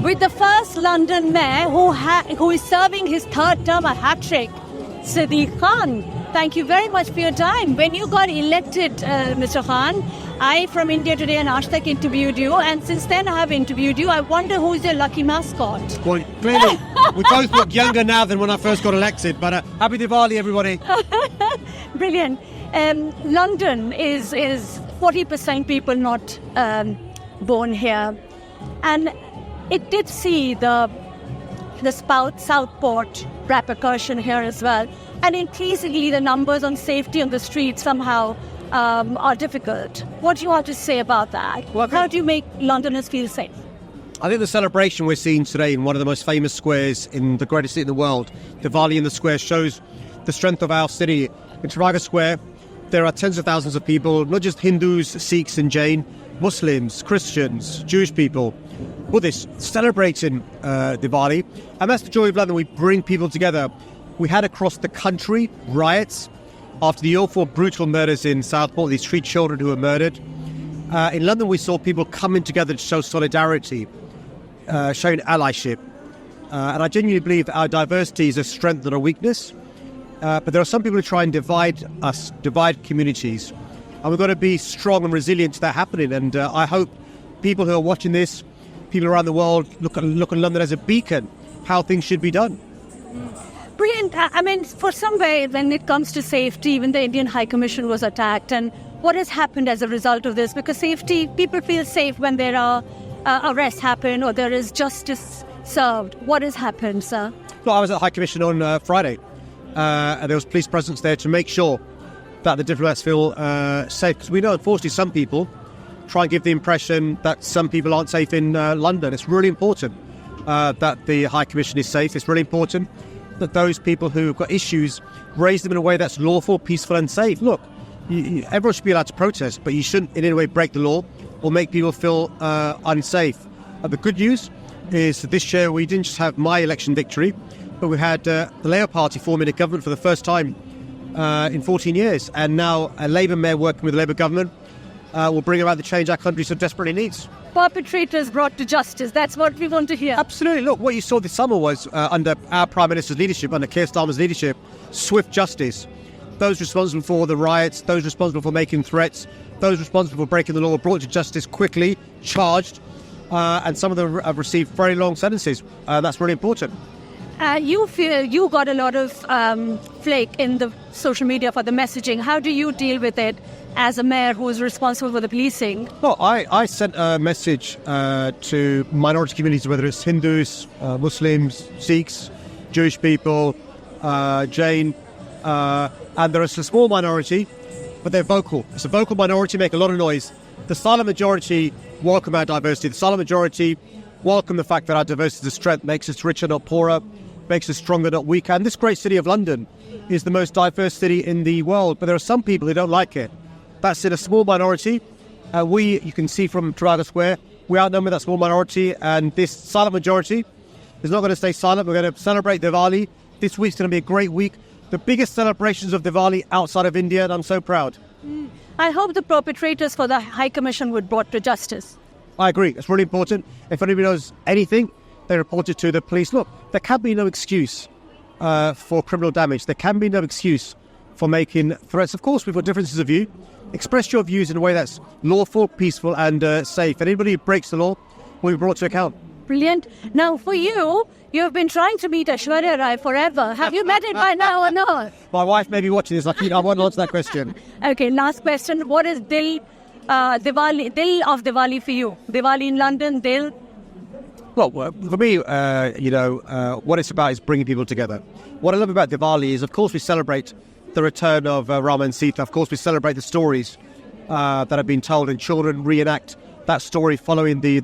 with the first London mayor who is serving his third term, a hat-trick, Sadiq Khan. Thank you very much for your time. When you got elected, Mr. Khan, I from India Today and Aaj Tak interviewed you, and since then I have interviewed you. I wonder who is your lucky mascot. Well, clearly, we both look younger now than when I first got elected, but happy Diwali, everybody. Brilliant. London is 40% people not born here, and it did see the Southport repercussion here as well, and increasingly the numbers on safety on the streets somehow are difficult. What do you want to say about that? Well, how do you make Londoners feel safe? I think the celebration we're seeing today in one of the most famous squares in the greatest city in the world, Diwali in the square, shows the strength of our city. In Trafalgar Square, there are tens of thousands of people, not just Hindus, Sikhs and Jain, Muslims, Christians, Jewish people, Buddhists, celebrating Diwali. And that's the joy of London. We bring people together. We had across the country riots after the awful, brutal murders in Southport, these 3 children who were murdered. In London, we saw people coming together to show solidarity, showing allyship. And I genuinely believe that our diversity is a strength and a weakness. But there are some people who try and divide us, divide communities. And we've got to be strong and resilient to that happening. And I hope people who are watching this, people around the world, look at London as a beacon, how things should be done. Brilliant. I mean, for some way, when it comes to safety, even the Indian High Commission was attacked. And what has happened as a result of this? Because safety, people feel safe when there are arrests happen or there is justice served. What has happened, sir? Well, I was at the High Commission on Friday. And there was police presence there to make sure that the diplomats feel safe. Because we know, unfortunately, some people try and give the impression that some people aren't safe in London. It's really important that the High Commission is safe. It's really important that those people who've got issues raise them in a way that's lawful, peaceful and safe. Look, everyone should be allowed to protest, but you shouldn't in any way break the law or make people feel unsafe. The good news is that this year we didn't just have my election victory, but we had the Labour Party forming a government for the first time in 14 years. And now a Labour mayor working with the Labour government will bring about the change our country so desperately needs. Perpetrators brought to justice. That's what we want to hear. Absolutely. Look, what you saw this summer was, under our Prime Minister's leadership, under Keir Starmer's leadership, swift justice. Those responsible for the riots, those responsible for making threats, those responsible for breaking the law were brought to justice quickly, charged, and some of them have received very long sentences. That's really important. You feel you got a lot of flake in the social media for the messaging. How do you deal with it as a mayor who is responsible for the policing? Well, I sent a message to minority communities, whether it's Hindus, Muslims, Sikhs, Jewish people, Jain, and there is a small minority, but they're vocal. It's a vocal minority, make a lot of noise. The silent majority welcome our diversity. The silent majority welcome the fact that our diversity is a strength, makes us richer, not poorer, makes us stronger, not weaker. And this great city of London is the most diverse city in the world, but there are some people who don't like it. That's in a small minority. You can see from Trafalgar Square, we outnumber that small minority, and this silent majority is not going to stay silent. We're going to celebrate Diwali. This week's going to be a great week. The biggest celebrations of Diwali outside of India, and I'm so proud. I hope the perpetrators for the High Commission would be brought to justice. I agree. It's really important. If anybody knows anything, they report it to the police. Look, there can be no excuse for criminal damage. There can be no excuse for making threats. Of course, we've got differences of view. Express your views in a way that's lawful, peaceful and safe. Anybody who breaks the law will be brought to account. Brilliant. Now, for you, you've been trying to meet Aishwarya Rai forever. Have you met it by now or not? My wife may be watching this. I won't answer that question. Okay, last question. What is Dil of Diwali for you? Diwali in London, Dil? Well, for me, what it's about is bringing people together. What I love about Diwali is, of course, we celebrate the return of Rama and Sita. Of course, we celebrate the stories that have been told, and children reenact that story following the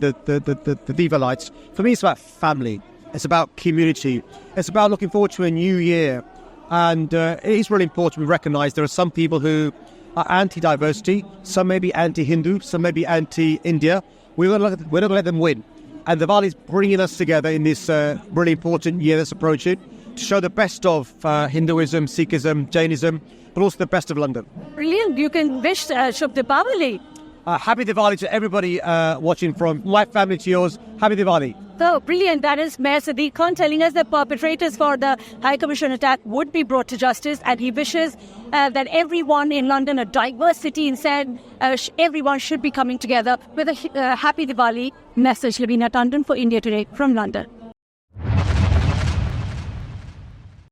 Diva lights. For me, it's about family. It's about community. It's about looking forward to a new year. And it is really important we recognise there are some people who are anti-diversity. Some may be anti-Hindu. Some may be anti-India. We're not going to let them win. And Diwali is bringing us together in this really important year that's approaching to show the best of Hinduism, Sikhism, Jainism, but also the best of London. Brilliant. You can wish Shubh Diwali. Happy Diwali to everybody watching, from my family to yours. Happy Diwali. So brilliant. That is Mayor Sadiq Khan telling us that perpetrators for the High Commission attack would be brought to justice, and he wishes that everyone in London, a diverse city, instead everyone should be coming together with a happy Diwali message. Lavina Tandon for India Today from London.